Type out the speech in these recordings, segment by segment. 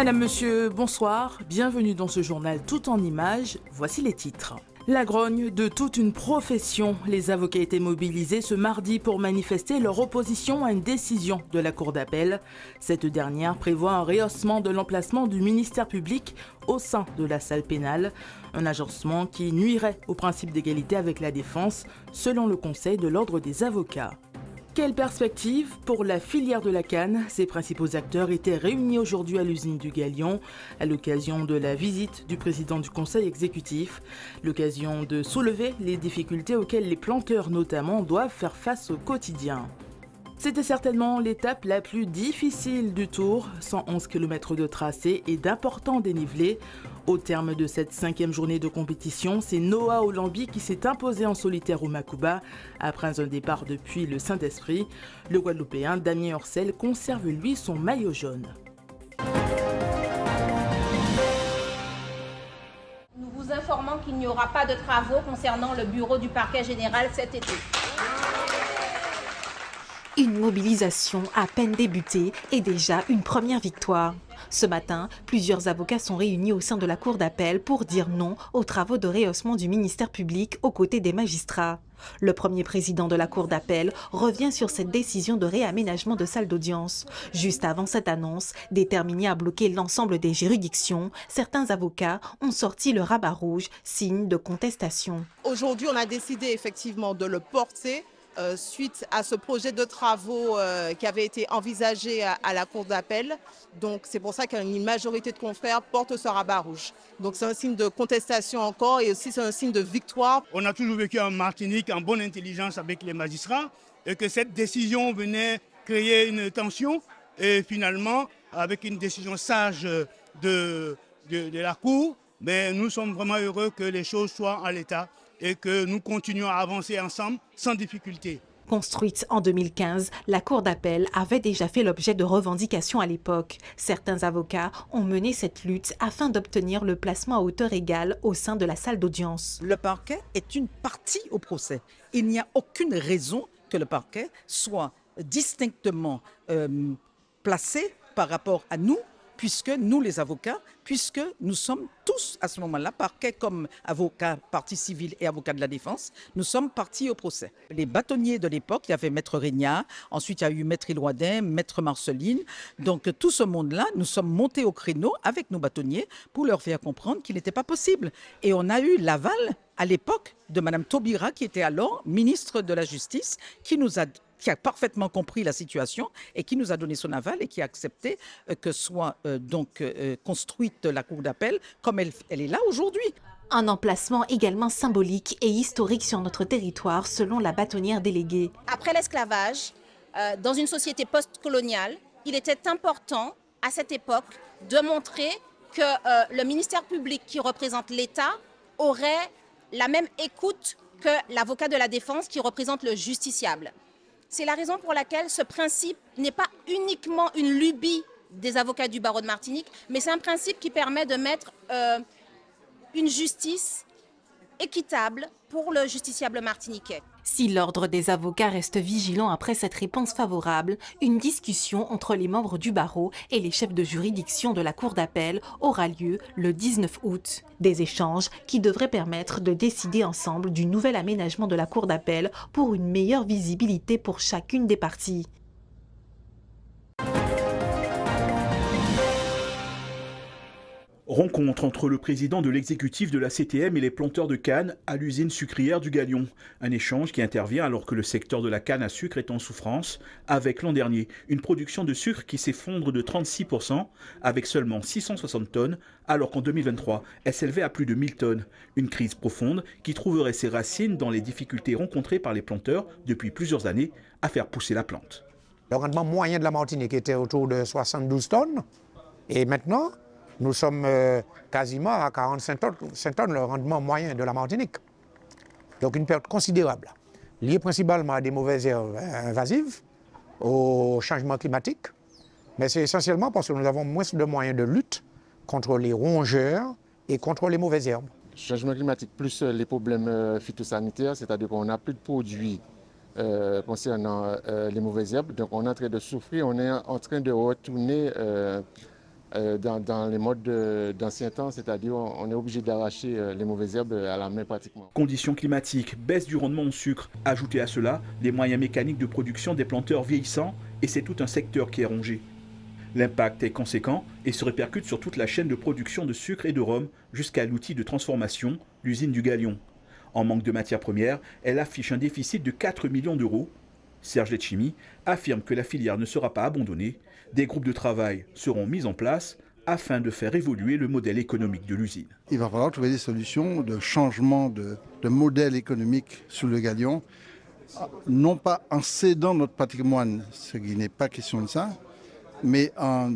Mesdames, Messieurs, bonsoir. Bienvenue dans ce journal tout en images. Voici les titres. La grogne de toute une profession. Les avocats étaient mobilisés ce mardi pour manifester leur opposition à une décision de la Cour d'appel. Cette dernière prévoit un rehaussement de l'emplacement du ministère public au sein de la salle pénale. Un agencement qui nuirait au principe d'égalité avec la défense, selon le Conseil de l'Ordre des avocats. Quelle perspective pour la filière de la canne? Ses principaux acteurs étaient réunis aujourd'hui à l'usine du Galion à l'occasion de la visite du président du conseil exécutif. L'occasion de soulever les difficultés auxquelles les planteurs notamment doivent faire face au quotidien. C'était certainement l'étape la plus difficile du Tour, 111 km de tracé et d'importants dénivelés. Au terme de cette 5e journée de compétition, c'est Noah Olambi qui s'est imposé en solitaire au Macouba après un départ depuis le Saint-Esprit. Le Guadeloupéen Damien Orcel conserve lui son maillot jaune. Nous vous informons qu'il n'y aura pas de travaux concernant le bureau du parquet général cet été. Une mobilisation à peine débutée et déjà une première victoire. Ce matin, plusieurs avocats sont réunis au sein de la Cour d'appel pour dire non aux travaux de rehaussement du ministère public aux côtés des magistrats. Le premier président de la Cour d'appel revient sur cette décision de réaménagement de salle d'audience. Juste avant cette annonce, déterminés à bloquer l'ensemble des juridictions, certains avocats ont sorti le rabat rouge, signe de contestation. Aujourd'hui, on a décidé effectivement de le porter suite à ce projet de travaux qui avait été envisagé à la Cour d'appel. Donc c'est pour ça qu'une majorité de confrères porte ce rabat rouge. Donc c'est un signe de contestation encore et aussi c'est un signe de victoire. On a toujours vécu en Martinique en bonne intelligence avec les magistrats et que cette décision venait créer une tension et finalement avec une décision sage de la Cour, mais nous sommes vraiment heureux que les choses soient en l'état et que nous continuons à avancer ensemble sans difficulté. Construite en 2015, la Cour d'appel avait déjà fait l'objet de revendications à l'époque. Certains avocats ont mené cette lutte afin d'obtenir le placement à hauteur égale au sein de la salle d'audience. Le parquet est une partie au procès. Il n'y a aucune raison que le parquet soit distinctement placé par rapport à nous, puisque nous, les avocats, puisque nous sommes tous à ce moment-là, parquet comme avocat, partie civile et avocat de la défense, nous sommes partis au procès. Les bâtonniers de l'époque, il y avait Maître Régnat, ensuite il y a eu Maître Éloidin, Maître Marceline. Donc tout ce monde-là, nous sommes montés au créneau avec nos bâtonniers pour leur faire comprendre qu'il n'était pas possible. Et on a eu l'aval à l'époque de Mme Taubira, qui était alors ministre de la Justice, qui a parfaitement compris la situation et qui nous a donné son aval et qui a accepté que soit construite la Cour d'appel comme elle est là aujourd'hui. Un emplacement également symbolique et historique sur notre territoire, selon la bâtonnière déléguée. Après l'esclavage, dans une société post-coloniale, il était important à cette époque de montrer que le ministère public qui représente l'État aurait la même écoute que l'avocat de la défense qui représente le justiciable. C'est la raison pour laquelle ce principe n'est pas uniquement une lubie des avocats du barreau de Martinique, mais c'est un principe qui permet de mettre une justice équitable pour le justiciable martiniquais. Si l'ordre des avocats reste vigilant après cette réponse favorable, une discussion entre les membres du barreau et les chefs de juridiction de la Cour d'appel aura lieu le 19 août. Des échanges qui devraient permettre de décider ensemble du nouvel aménagement de la Cour d'appel pour une meilleure visibilité pour chacune des parties. Rencontre entre le président de l'exécutif de la CTM et les planteurs de canne à l'usine sucrière du Galion. Un échange qui intervient alors que le secteur de la canne à sucre est en souffrance, avec l'an dernier une production de sucre qui s'effondre de 36%, avec seulement 660 tonnes, alors qu'en 2023, elle s'élevait à plus de 1000 tonnes. Une crise profonde qui trouverait ses racines dans les difficultés rencontrées par les planteurs depuis plusieurs années à faire pousser la plante. Le rendement moyen de la Martinique était autour de 72 tonnes, et maintenant, nous sommes quasiment à 45 tonnes le rendement moyen de la Martinique. Donc une perte considérable, liée principalement à des mauvaises herbes invasives, au changement climatique, mais c'est essentiellement parce que nous avons moins de moyens de lutte contre les rongeurs et contre les mauvaises herbes. Changement climatique plus les problèmes phytosanitaires, c'est-à-dire qu'on n'a plus de produits concernant les mauvaises herbes, donc on est en train de souffrir, on est en train de retourner dans les modes d'ancien temps, c'est-à-dire on est obligé d'arracher les mauvaises herbes à la main pratiquement. Conditions climatiques, baisse du rendement en sucre, ajoutez à cela les moyens mécaniques de production des planteurs vieillissants et c'est tout un secteur qui est rongé. L'impact est conséquent et se répercute sur toute la chaîne de production de sucre et de rhum jusqu'à l'outil de transformation, l'usine du Galion. En manque de matières premières, elle affiche un déficit de 4 millions d'euros. Serge Letchimy affirme que la filière ne sera pas abandonnée. Des groupes de travail seront mis en place afin de faire évoluer le modèle économique de l'usine. Il va falloir trouver des solutions de changement de modèle économique sous le Galion, non pas en cédant notre patrimoine, ce qui n'est pas question de ça, mais en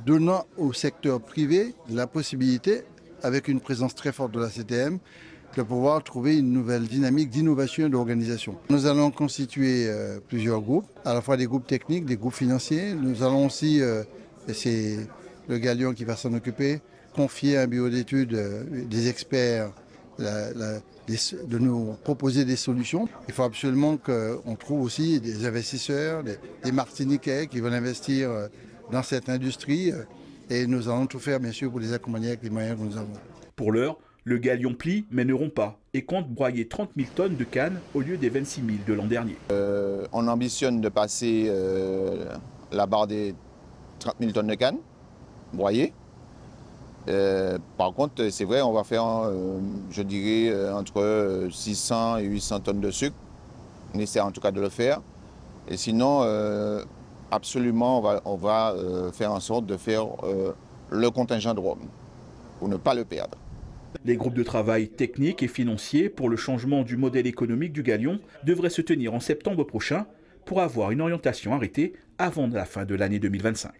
donnant au secteur privé la possibilité, avec une présence très forte de la CTM, de pouvoir trouver une nouvelle dynamique d'innovation et d'organisation. Nous allons constituer plusieurs groupes, à la fois des groupes techniques, des groupes financiers. Nous allons aussi, et c'est le Galion qui va s'en occuper, confier à un bureau d'études des experts, de nous proposer des solutions. Il faut absolument qu'on trouve aussi des investisseurs, des Martiniquais qui veulent investir dans cette industrie. Et nous allons tout faire, bien sûr, pour les accompagner avec les moyens que nous avons. Pour l'heure, le Galion plie mais ne rompt pas et compte broyer 30 000 tonnes de canne au lieu des 26 000 de l'an dernier. On ambitionne de passer la barre des 30 000 tonnes de canne broyées. Par contre, c'est vrai, on va faire, je dirais, entre 600 et 800 tonnes de sucre. On essaie en tout cas de le faire. Et sinon, absolument, on va faire en sorte de faire le contingent de rhum pour ne pas le perdre. Les groupes de travail techniques et financiers pour le changement du modèle économique du Galion devraient se tenir en septembre prochain pour avoir une orientation arrêtée avant la fin de l'année 2025.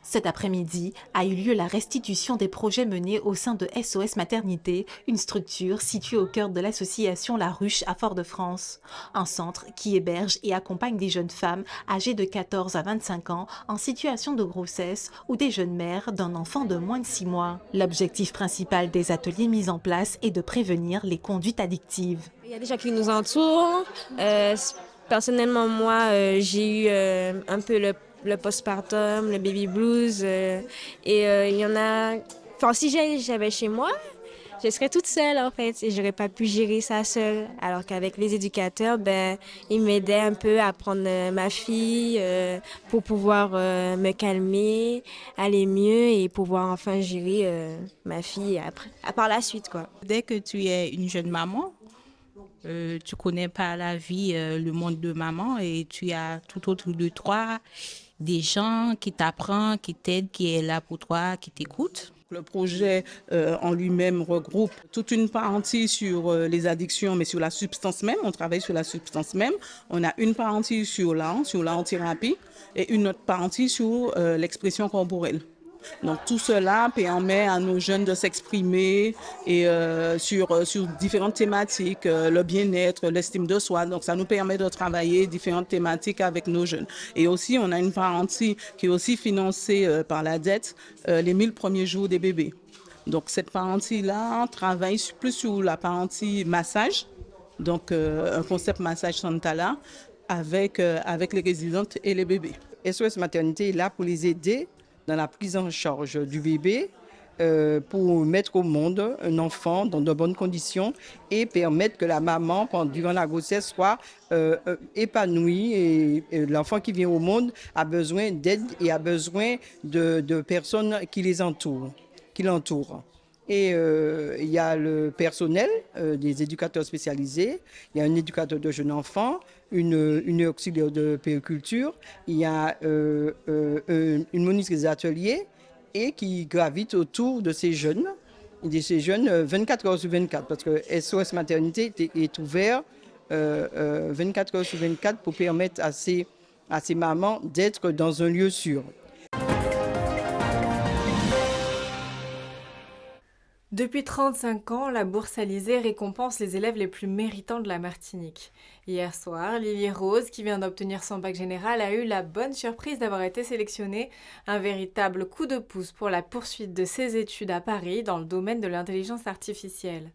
Cet après-midi a eu lieu la restitution des projets menés au sein de SOS Maternité, une structure située au cœur de l'association La Ruche à Fort-de-France. Un centre qui héberge et accompagne des jeunes femmes âgées de 14 à 25 ans en situation de grossesse ou des jeunes mères d'un enfant de moins de 6 mois. L'objectif principal des ateliers mis en place est de prévenir les conduites addictives. Il y a des gens qui nous entourent. Personnellement, moi, j'ai eu un peu le postpartum, le baby blues. Il y en a... Enfin, si j'avais chez moi, je serais toute seule, en fait. Et j'aurais pas pu gérer ça seule. Alors qu'avec les éducateurs, ils m'aidaient un peu à prendre ma fille pour pouvoir me calmer, aller mieux et pouvoir enfin gérer ma fille par la suite, quoi. Dès que tu es une jeune maman, tu connais pas la vie, le monde de maman et tu as tout autour de toi des gens qui t'apprennent, qui t'aident, qui est là pour toi, qui t'écoutent. Le projet en lui-même regroupe toute une partie sur les addictions, mais sur la substance même. On travaille sur la substance même. On a une partie sur l'art-thérapie et une autre partie sur l'expression corporelle. Donc tout cela permet à nos jeunes de s'exprimer et sur différentes thématiques, le bien-être, l'estime de soi. Donc ça nous permet de travailler différentes thématiques avec nos jeunes. Et aussi on a une partie qui est aussi financée par la dette, les 1000 premiers jours des bébés. Donc cette partie-là travaille plus sur la partie massage, donc un concept massage Santala avec les résidentes et les bébés. SOS Maternité est là pour les aider dans la prise en charge du bébé pour mettre au monde un enfant dans de bonnes conditions et permettre que la maman, durant la grossesse, soit épanouie et l'enfant qui vient au monde a besoin d'aide et a besoin de personnes qui l'entourent. Et il y a le personnel, des éducateurs spécialisés, il y a un éducateur de jeunes enfants, une auxiliaire de périculture, il y a une monitrice des ateliers et qui gravite autour de ces jeunes 24 heures sur 24 parce que SOS Maternité est ouvert 24 heures sur 24 pour permettre à ces mamans d'être dans un lieu sûr. Depuis 35 ans, la Bourse Alizé récompense les élèves les plus méritants de la Martinique. Hier soir, Lily Rose, qui vient d'obtenir son bac général, a eu la bonne surprise d'avoir été sélectionnée. Un véritable coup de pouce pour la poursuite de ses études à Paris dans le domaine de l'intelligence artificielle.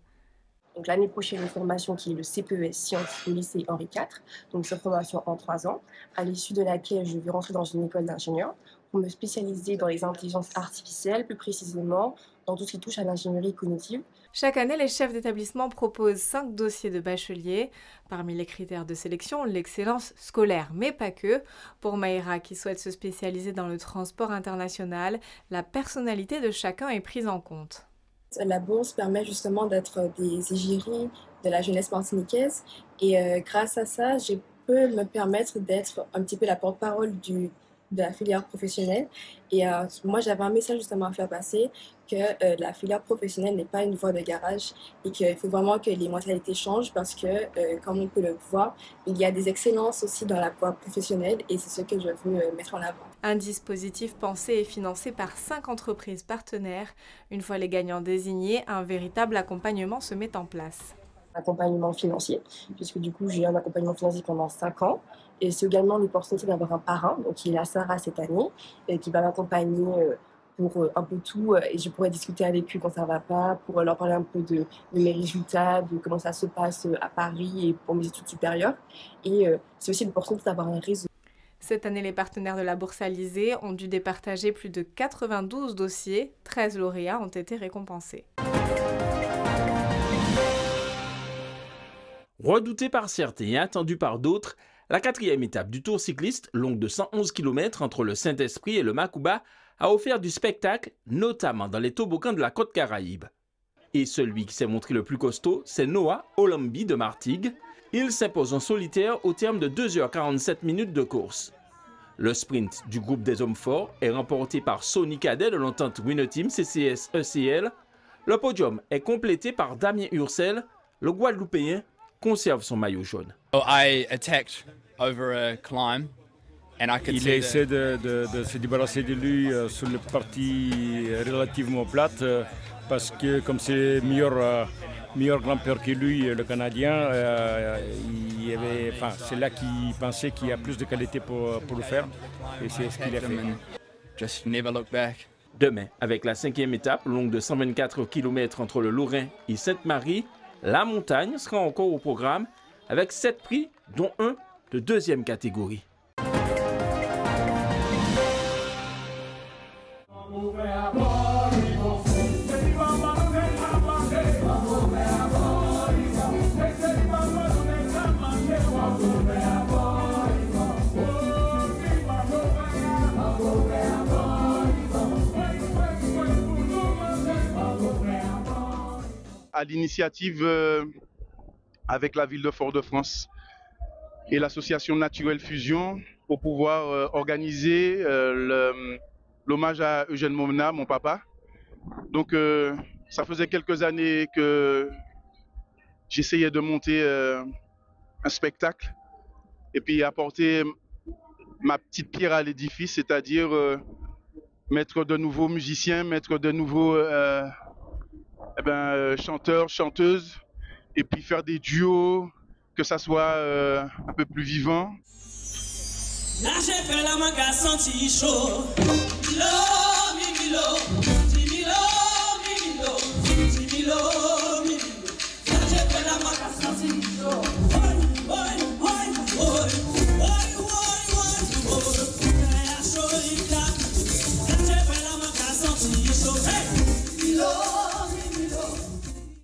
Donc l'année prochaine, une formation qui est le CPES Sciences au lycée Henri IV, donc cette formation en 3 ans, à l'issue de laquelle je vais rentrer dans une école d'ingénieur pour me spécialiser dans les intelligences artificielles, plus précisément dans tout ce qui touche à l'ingénierie cognitive. Chaque année, les chefs d'établissement proposent 5 dossiers de bachelier. Parmi les critères de sélection, l'excellence scolaire, mais pas que. Pour Maïra, qui souhaite se spécialiser dans le transport international, la personnalité de chacun est prise en compte. La bourse permet justement d'être des égéries de la jeunesse martiniquaise et grâce à ça, je peux me permettre d'être un petit peu la porte-parole de la filière professionnelle. Et moi, j'avais un message justement à faire passer que la filière professionnelle n'est pas une voie de garage et qu'il faut vraiment que les mentalités changent parce que, comme on peut le voir, il y a des excellences aussi dans la voie professionnelle et c'est ce que je veux mettre en avant. Un dispositif pensé et financé par 5 entreprises partenaires. Une fois les gagnants désignés, un véritable accompagnement se met en place. Accompagnement financier, puisque du coup j'ai eu un accompagnement financier pendant 5 ans et c'est également l'opportunité d'avoir un parrain, donc qui est la Sarah cette année, et qui va m'accompagner pour un peu tout et je pourrais discuter avec eux quand ça ne va pas, pour leur parler un peu de mes résultats, de comment ça se passe à Paris et pour mes études supérieures et c'est aussi l'opportunité d'avoir un réseau. Cette année, les partenaires de la Bourse Alizée ont dû départager plus de 92 dossiers, 13 lauréats ont été récompensés. Redoutée par certains et attendue par d'autres, la 4e étape du Tour cycliste, longue de 111 km entre le Saint-Esprit et le Macouba, a offert du spectacle, notamment dans les toboggans de la côte Caraïbe. Et celui qui s'est montré le plus costaud, c'est Noah Olambi de Martigues. Il s'impose en solitaire au terme de 2h47 minutes de course. Le sprint du groupe des hommes forts est remporté par Sonny Cadet de l'entente Wineteam CCS ECL. Le podium est complété par Damien Ursel. Le Guadeloupéen conserve son maillot jaune. Il essaie de se débarrasser de lui sur la partie relativement plate parce que comme c'est meilleur grimpeur que lui, le Canadien, c'est là qu'il pensait qu'il y a plus de qualité pour le faire et c'est ce qu'il a fait. Demain, avec la 5e étape, longue de 124 km entre le Lorrain et Sainte-Marie, la montagne sera encore au programme avec 7 prix, dont un de 2e catégorie. À l'initiative avec la ville de Fort-de-France et l'association Naturelle Fusion pour pouvoir organiser l'hommage à Eugène Momena, mon papa. Donc ça faisait quelques années que j'essayais de monter un spectacle et puis apporter ma petite pierre à l'édifice, c'est-à-dire mettre de nouveaux musiciens, mettre de nouveaux chanteurs, chanteuses, et puis faire des duos, que ça soit un peu plus vivant. Là j'ai fait la main qu'à sentir chaud. Là j'ai fait la main qu'à sentir chaud.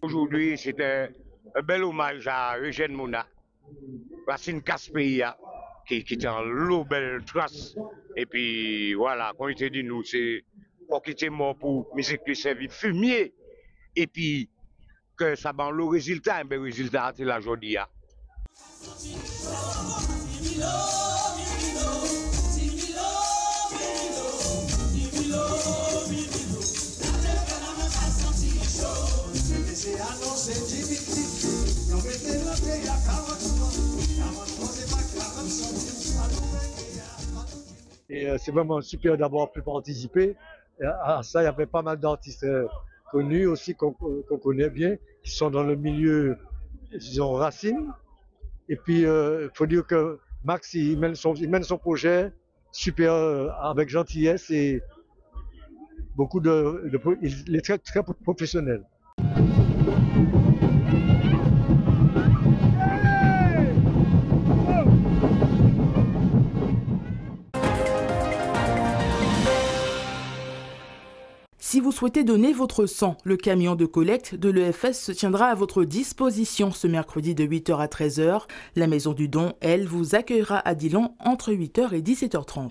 Aujourd'hui, c'était un bel hommage à Eugène Momena, Racine Caspeia, qui était en l'eau belle trace. Et puis voilà, quand il était dit nous, c'est pour qu'il était mort pour musique qui servit fumier. Et puis que ça ban le résultat, un bel résultat, c'est la journée. Et c'est vraiment super d'avoir pu participer. Et à ça, il y avait pas mal d'artistes connus aussi qu'on connaît bien, qui sont dans le milieu, disons, Racine. Et puis, il faut dire que Max, il mène son projet super avec gentillesse et il est très, très professionnel. souhaitez donner votre sang, le camion de collecte de l'EFS se tiendra à votre disposition ce mercredi de 8h à 13h. La Maison du Don, elle, vous accueillera à Dillon entre 8h et 17h30.